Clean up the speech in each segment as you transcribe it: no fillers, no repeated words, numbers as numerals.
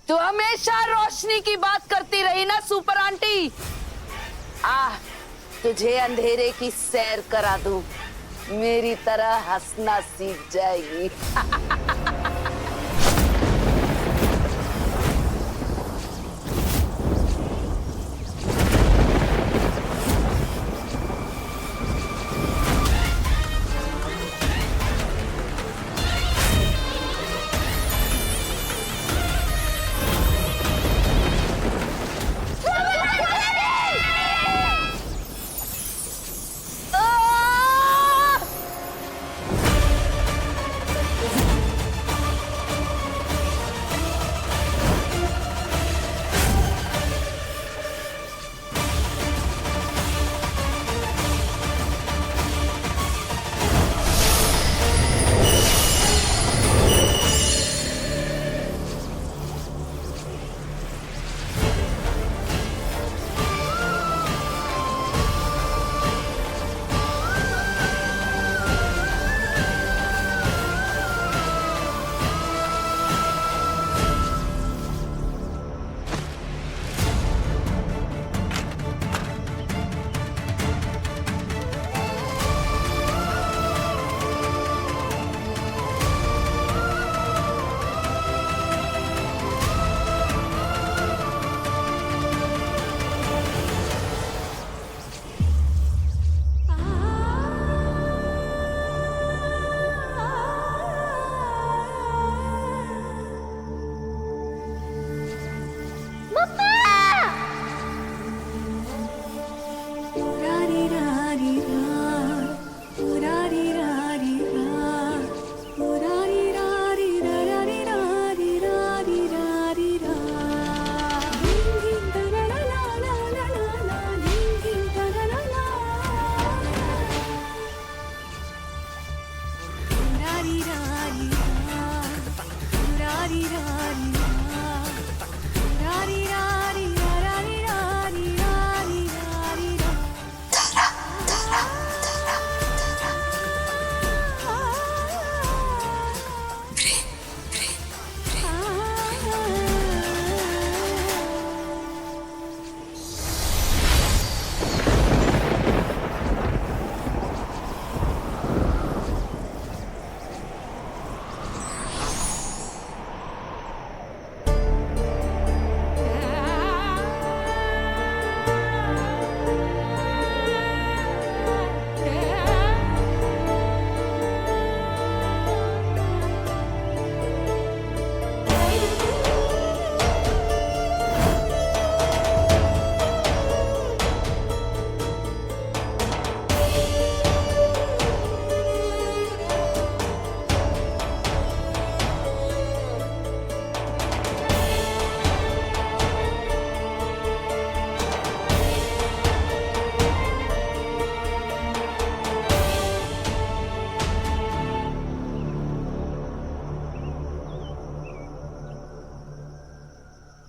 तू हमेशा रोशनी की बात करती रही ना सुपर आंटी। तुझे अंधेरे की सैर करा दूं, मेरी तरह हंसना सीख जाएगी।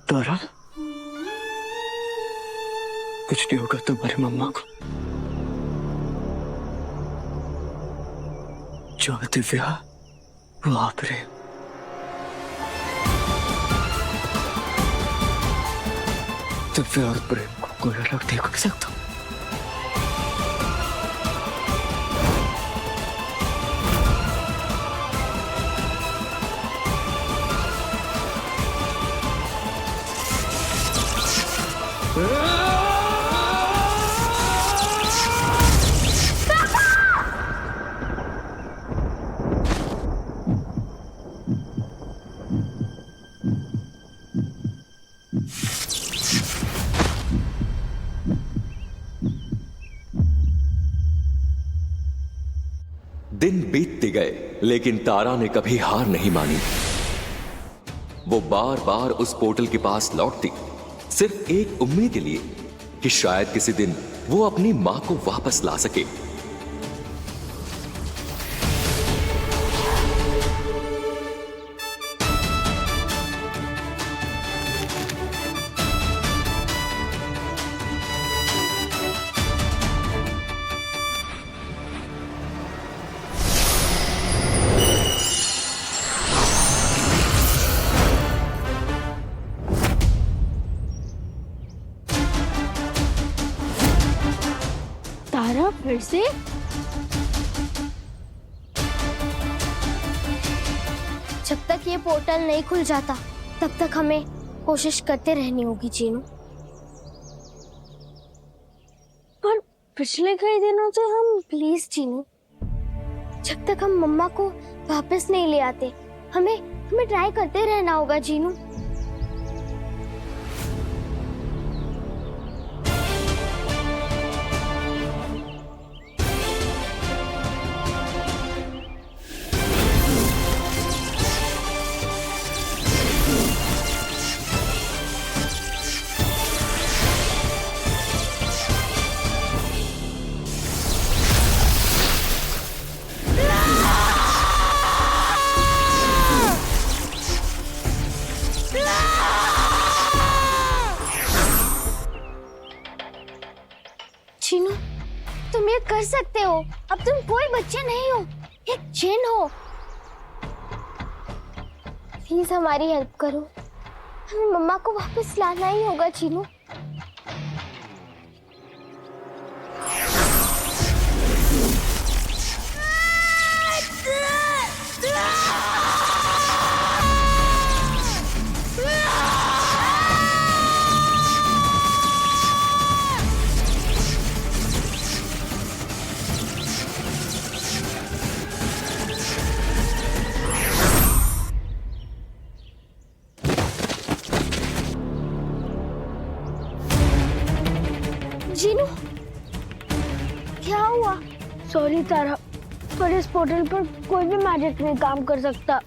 तारा, कुछ नहीं होगा तुम्हारी मम्मा को। जो दिव्या वो आप रहे। दिव्या और प्रेम को कोई अलग देख नहीं सकता। दिन बीतते गए लेकिन तारा ने कभी हार नहीं मानी। वो बार बार उस पोर्टल के पास लौटती, सिर्फ एक उम्मीद के लिए कि शायद किसी दिन वो अपनी मां को वापस ला सके। फिर से? जब तक ये पोर्टल नहीं खुल जाता तब तक हमें कोशिश करते रहनी होगी चीनू। पर पिछले कई दिनों से हम प्लीज चीनू, जब तक हम मम्मा को वापस नहीं ले आते हमें ट्राई करते रहना होगा चीनू। चीनू, तुम ये कर सकते हो। अब तुम कोई बच्चे नहीं हो, एक जिन हो। प्लीज हमारी हेल्प करो, हमें मम्मा को वापस लाना ही होगा चीनू। जीनू, क्या हुआ? सॉरी तारा, पर इस पोर्टल पर कोई भी मैजिक नहीं काम कर सकता।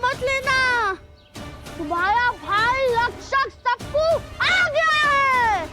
मत लेना, तुम्हारा भाई रक्षक सप्पू आ गया है।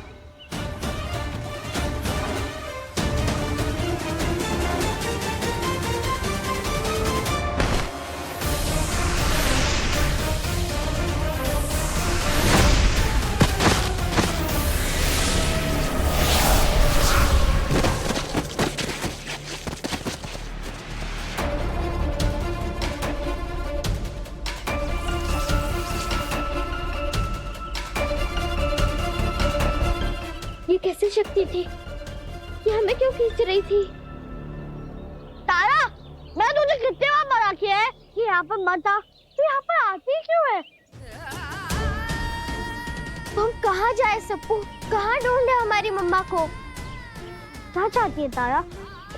ये कैसी शक्ति थी? ये हमें क्यों खींच रही थी? तारा, मैं तुझे कितने बार मना किया है कि यहाँ पर मत आ, तू यहाँ पर आती क्यों है? तो हम कहाँ जाए सप्पू? कहाँ ढूंढे हमारी मम्मा को? क्या चाहती है तारा?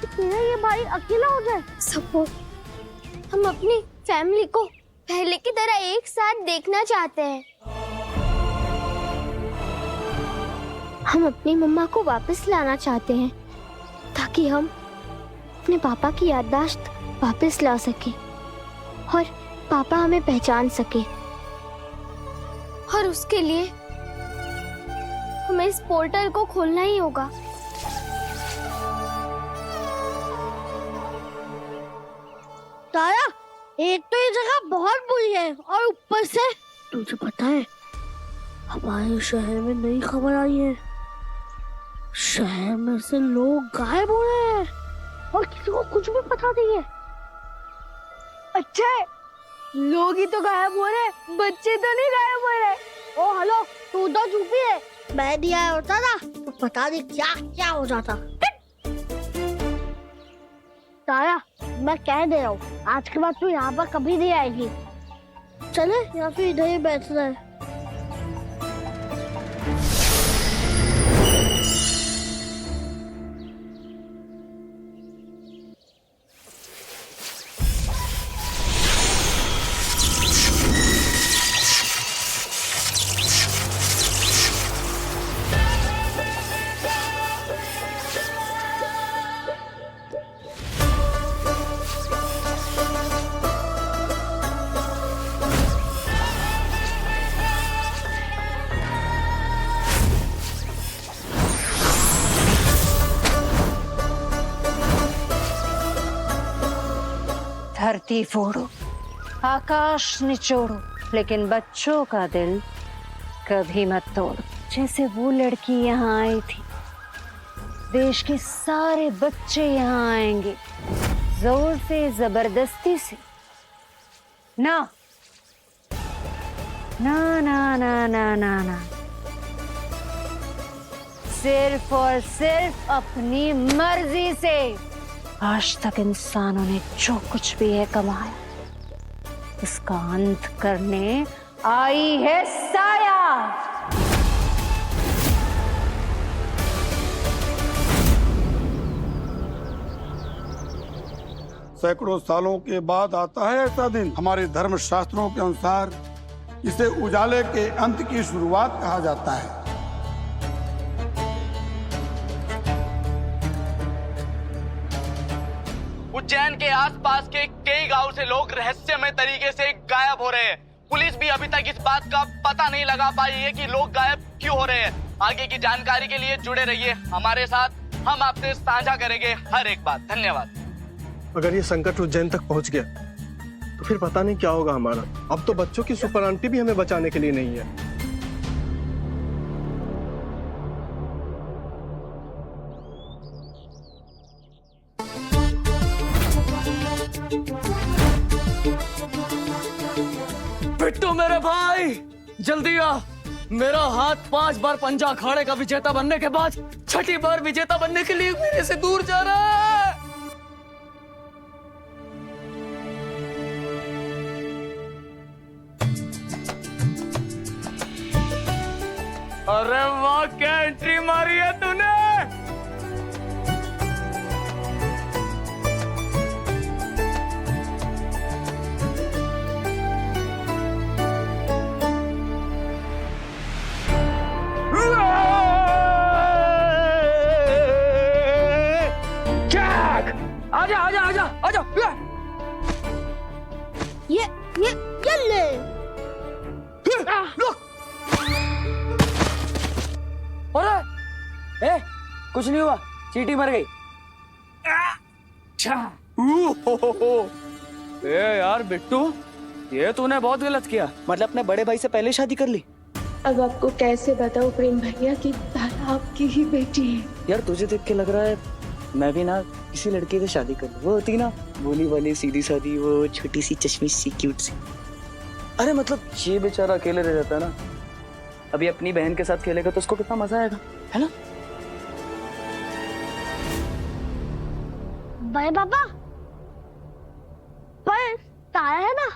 कि तेरा ये भाई अकेला हो जाए? सप्पू, हम अपनी फैमिली को पहले की तरह एक साथ देखना चाहते हैं। हम अपनी मम्मा को वापस लाना चाहते हैं ताकि हम अपने पापा की याददाश्त वापस ला सके और पापा हमें पहचान सके। और उसके लिए हमें इस पोर्टल को खोलना ही होगा। तारा, एक तो ये जगह बहुत बुरी है और ऊपर से तुझे पता है हमारे शहर में नई खबर आई है। शहर में से लोग गायब हो रहे हैं और किसी को कुछ भी पता नहीं है। अच्छा, लोग ही तो गायब हो रहे, बच्चे तो नहीं गायब हो रहे। ओ हेलो, तू तो चुप ही है। मैं नहीं आया होता ना तो पता नहीं क्या क्या हो जाता। तारा, मैं कह दे रहा हूँ आज के बाद तू यहाँ पर कभी नहीं आएगी। चले या फिर इधर ही बैठ रहे। धरती फोड़ो, आकाश निचोड़ो, लेकिन बच्चों का दिल कभी मत तोड़ो। जैसे वो लड़की यहाँ आई थी, देश के सारे बच्चे यहाँ आएंगे, जोर से, जबरदस्ती से। ना ना ना ना ना ना ना, सिर्फ और सिर्फ अपनी मर्जी से। आज तक इंसानों ने जो कुछ भी है कमाया, उसका अंत करने आई है साया। सैकड़ों सालों के बाद आता है ऐसा दिन। हमारे धर्म शास्त्रों के अनुसार इसे उजाले के अंत की शुरुआत कहा जाता है। उज्जैन के आसपास के कई गांव से लोग रहस्यमय तरीके से गायब हो रहे हैं। पुलिस भी अभी तक इस बात का पता नहीं लगा पाई है कि लोग गायब क्यों हो रहे हैं। आगे की जानकारी के लिए जुड़े रहिए हमारे साथ, हम आपसे साझा करेंगे हर एक बात। धन्यवाद। अगर ये संकट उज्जैन तक पहुंच गया तो फिर पता नहीं क्या होगा हमारा। अब तो बच्चों की सुपर आंटी भी हमें बचाने के लिए नहीं है। बिट्टू मेरे भाई, जल्दी आ। मेरा हाथ 5 बार पंजा अखाड़े का विजेता बनने के बाद 6ठी बार विजेता बनने के लिए मेरे से दूर जा रहा है। अरे वाह, क्या एंट्री मारी है तूने। आजा आजा आजा आजा। ये ले। अरे ए, कुछ नहीं हुआ, चींटी मर गई। ए यार बिट्टू, ये तूने बहुत गलत किया। मतलब अपने बड़े भाई से पहले शादी कर ली। अब आपको कैसे बताऊं प्रेम भैया कि तारा आपकी ही बेटी है। यार तुझे देख के लग रहा है मैं भी ना किसी लड़के से शादी कर लूं। वो होती ना भोली वाली सीधी सादी, वो छोटी सी चश्मिश सी क्यूट सी। अरे मतलब ये बेचारा अकेले रह जाता है ना, अभी अपनी बहन के साथ खेलेगा तो उसको कितना मजा आएगा, है ना। बड़े पापा, पर तारा है ना।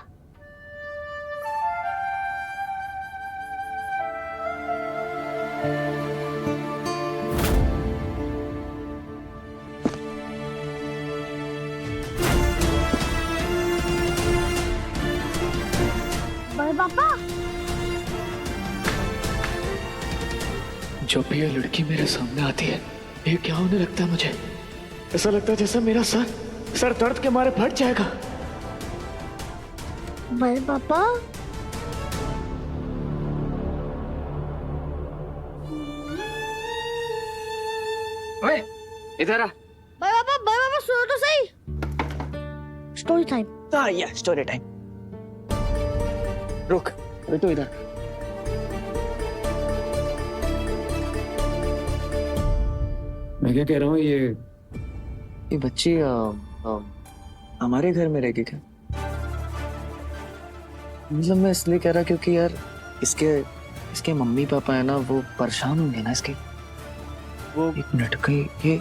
बड़े पापा, जब भी ये लड़की मेरे सामने आती है, ये क्या होने लगता है मुझे। ऐसा लगता है जैसे मेरा सर दर्द के मारे फट जाएगा। बड़े पापा, ओए इधर आ। बड़े पापा सुनो तो सही। Story time. हाँ या स्टोरी टाइम। रुक बेटू इधर। मैं क्या कह रहा हूँ, ये बच्ची हमारे घर में रहेगी क्या। मतलब मैं इसलिए कह रहा क्योंकि यार इसके मम्मी पापा है ना, वो परेशान होंगे ना इसके। वो एक मिनट का ये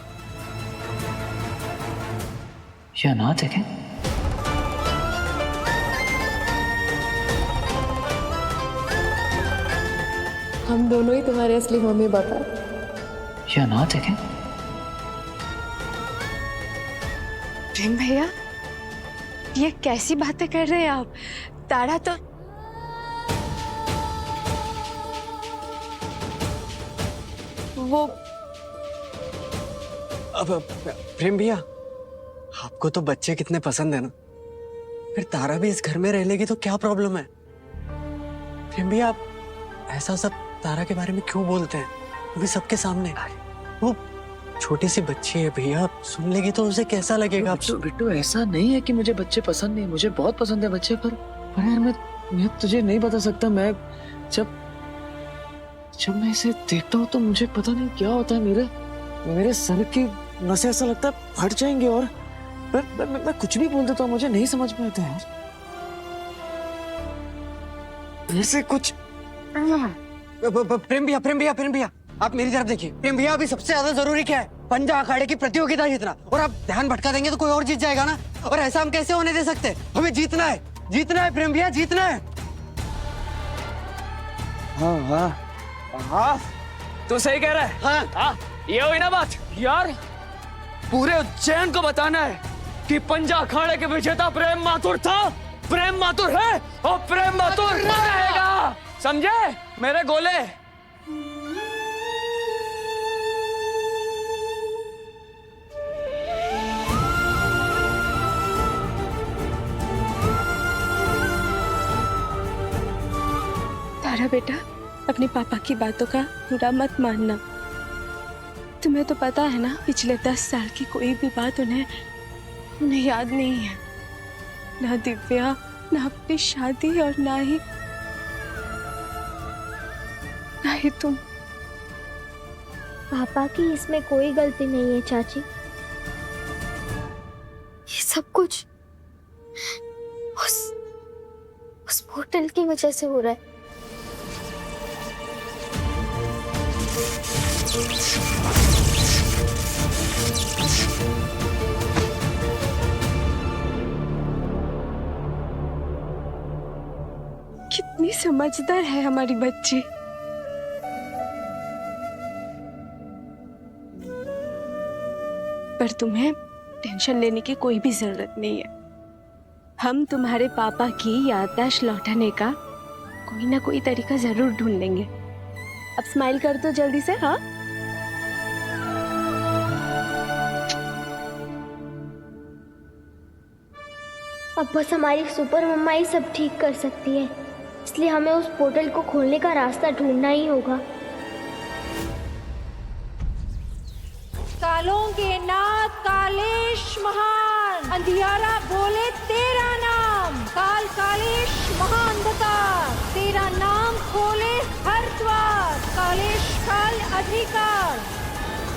अनाथ है क्या। हम दोनों ही तुम्हारे असली मम्मी पापा। ये अनाथ है क्या। प्रेम भैया, ये कैसी बातें कर रहे हैं आप। तारा तो वो अब प्रेम भैया, आपको तो बच्चे कितने पसंद है ना, फिर तारा भी इस घर में रह लेगी तो क्या प्रॉब्लम है। प्रेम भैया, आप ऐसा सब तारा के बारे में क्यों बोलते हैं, वो भी सबके सामने। वो छोटी सी बच्ची है भैया, सुन लेगी तो उसे कैसा लगेगा? बिट्टू बिट्टू ऐसा नहीं है कि मुझे बच्चे पसंद नहीं, मुझे बहुत पसंद है बच्चे, पर यार मैं तुझे नहीं बता सकता। मैं जब मैं इसे देखता हूँ तो मुझे पता नहीं क्या होता है, मेरे सर की नसें ऐसा लगता है फट जाएंगे, और मैं कुछ भी बोल देता हूँ, मुझे नहीं समझ में आता यार ऐसे कुछ। प्रेम भैया आप मेरी तरफ देखिए। प्रेम भैया, अभी सबसे ज्यादा जरूरी क्या है? पंजा अखाड़े की प्रतियोगिता जीतना, और आप ध्यान भटका देंगे तो कोई और जीत जाएगा ना, और ऐसा हम कैसे होने दे सकते? हमें जीतना है प्रेम भैया, जीतना है। हाँ तू सही कह रहा है। हाँ ये हुई ना बात यार, पूरे उज्जैन को बताना है कि पंजा अखाड़े के विजेता प्रेम माथुर था, प्रेम माथुर है और प्रेम माथुर रहेगा, समझे मेरे गोले? तारा बेटा, अपने पापा की बातों का बुरा मत मानना। तुम्हें तो पता है ना, पिछले 10 साल की कोई भी बात उन्हें याद नहीं है। ना दिव्या, ना अपनी शादी, और ना ही तुम। पापा की इसमें कोई गलती नहीं है चाची। ये सब कुछ उस पोर्टल की वजह से हो रहा है। कितनी समझदार है हमारी बच्ची। पर तुम्हें टेंशन लेने की कोई भी जरूरत नहीं है। हम तुम्हारे पापा की याददाश्त लौटाने का कोई ना कोई तरीका जरूर ढूंढ लेंगे। अब स्माइल कर दो जल्दी से। हाँ, अब बस हमारी सुपर मम्मा ही सब ठीक कर सकती है, इसलिए हमें उस पोर्टल को खोलने का रास्ता ढूंढना ही होगा। कालों के नाथ कालेश महान, अंधियारा बोले तेरा नाम। काल कालेश महाअंधकार, तेरा नाम खोले हर द्वार। कालेश काल अधिकार,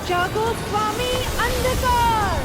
जागो स्वामी अंधकार।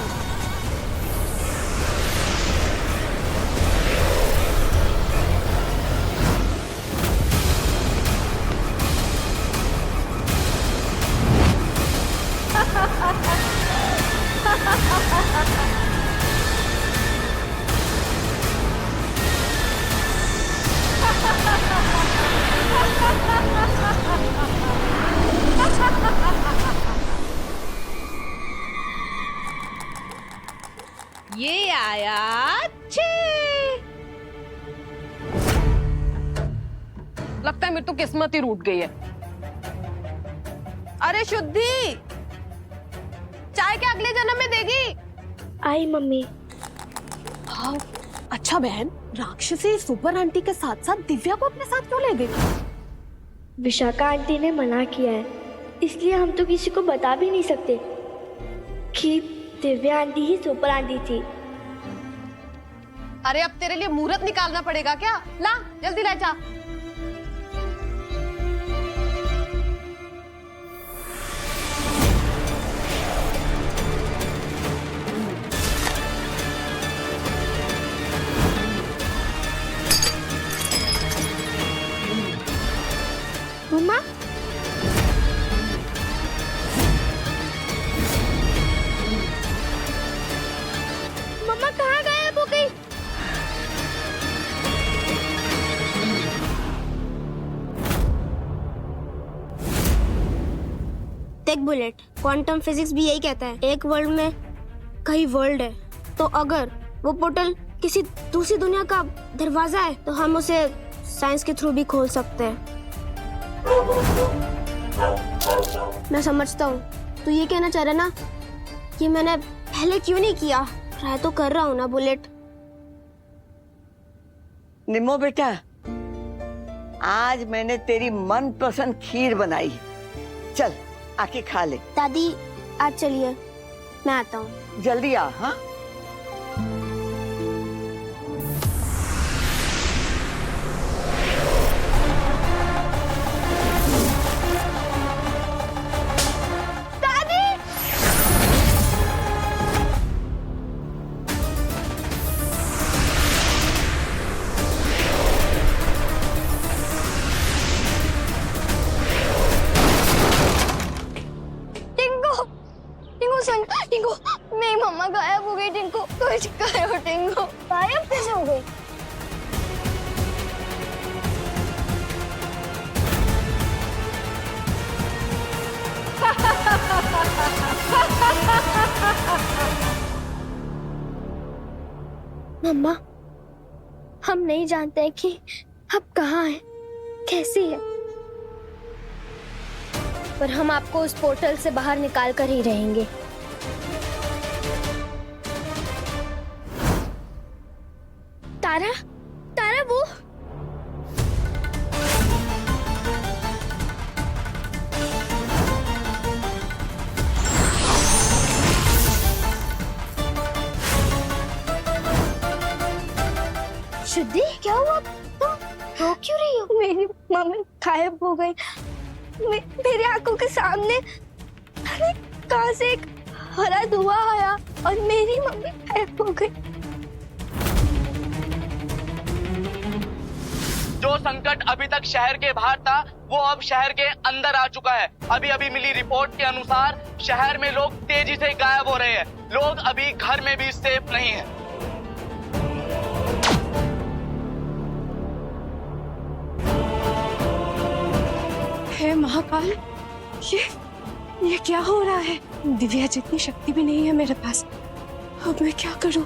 ये आया लगता है मेरी तो किस्मत ही रूठ गई है। अरे शुद्धि, चाय क्या अगले जन्म में देगी? आई मम्मी। हाँ, अच्छा बहन, राक्षसी सुपर आंटी के साथ साथ दिव्या को अपने साथ क्यों ले गई? विशाखा आंटी ने मना किया है, इसलिए हम तो किसी को बता भी नहीं सकते कि दिव्या आंटी ही सुपर आंटी थी। अरे अब तेरे लिए मुहूर्त निकालना पड़ेगा क्या? ला जल्दी ले जा। मम्मा, मम्मा कहाँ गायब हो गई? देख बुलेट, क्वांटम फिजिक्स भी यही कहता है, एक वर्ल्ड में कई वर्ल्ड है। तो अगर वो पोर्टल किसी दूसरी दुनिया का दरवाजा है तो हम उसे साइंस के थ्रू भी खोल सकते हैं। मैं समझता हूँ तू ये कहना चाह रहा ना कि मैंने पहले क्यों नहीं किया। ट्राई तो कर रहा हूँ ना बुलेट। निम्मो बेटा, आज मैंने तेरी मनपसंद खीर बनाई, चल आके खा ले। दादी, आज चलिए, मैं आता हूँ। जल्दी आ। हाँ, टिंकू, मेरी मम्मा गायब हो गई। टिंकू, कुछ करो। टिंकू गायब कैसे हो गई? मम्मा, हम नहीं जानते कि अब कहाँ है, कैसी है, पर हम आपको उस पोर्टल से बाहर निकाल कर ही रहेंगे। तारा, तारा वो शुद्धि, क्या हुआ? तुम रो क्यों रही हो? मेरी मम्मी गायब हो गई। मेरी आंखों के सामने कहां से एक हरा धुआं आया और मेरी मम्मी गायब हो गई। जो संकट अभी तक शहर के बाहर था वो अब शहर के अंदर आ चुका है। अभी अभी मिली रिपोर्ट के अनुसार शहर में लोग तेजी से गायब हो रहे हैं। लोग अभी घर में भी सेफ नहीं है। हे महाकाल, ये क्या हो रहा है? दिव्या जितनी शक्ति भी नहीं है मेरे पास। अब मैं क्या करूं?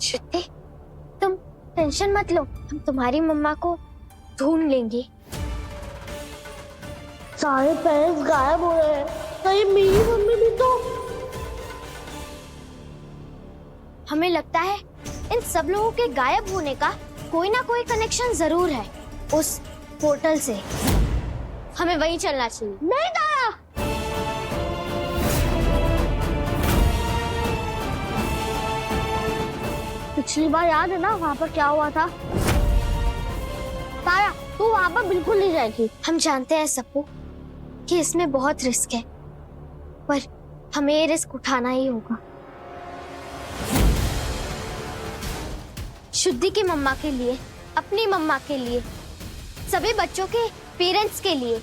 शुद्धि, तुम टेंशन मत लो, हम तुम्हारी मम्मा को ढूंढ लेंगे। सारे पेरेंट्स गायब हो रहे हैं, कहीं मेरी मम्मी भी तो। हमें लगता है इन सब लोगों के गायब होने का कोई ना कोई कनेक्शन जरूर है उस पोर्टल से। हमें वहीं चलना चाहिए। नहीं तारा, पिछली बार याद है ना वहाँ पर क्या हुआ था? तारा, तू वहाँ पर बिल्कुल नहीं जाएगी। हम जानते हैं सप्पू कि इसमें बहुत रिस्क है, पर हमें ये रिस्क उठाना ही होगा। शुद्धि की मम्मा के लिए, अपनी मम्मा के लिए, सभी बच्चों के पेरेंट्स के लिए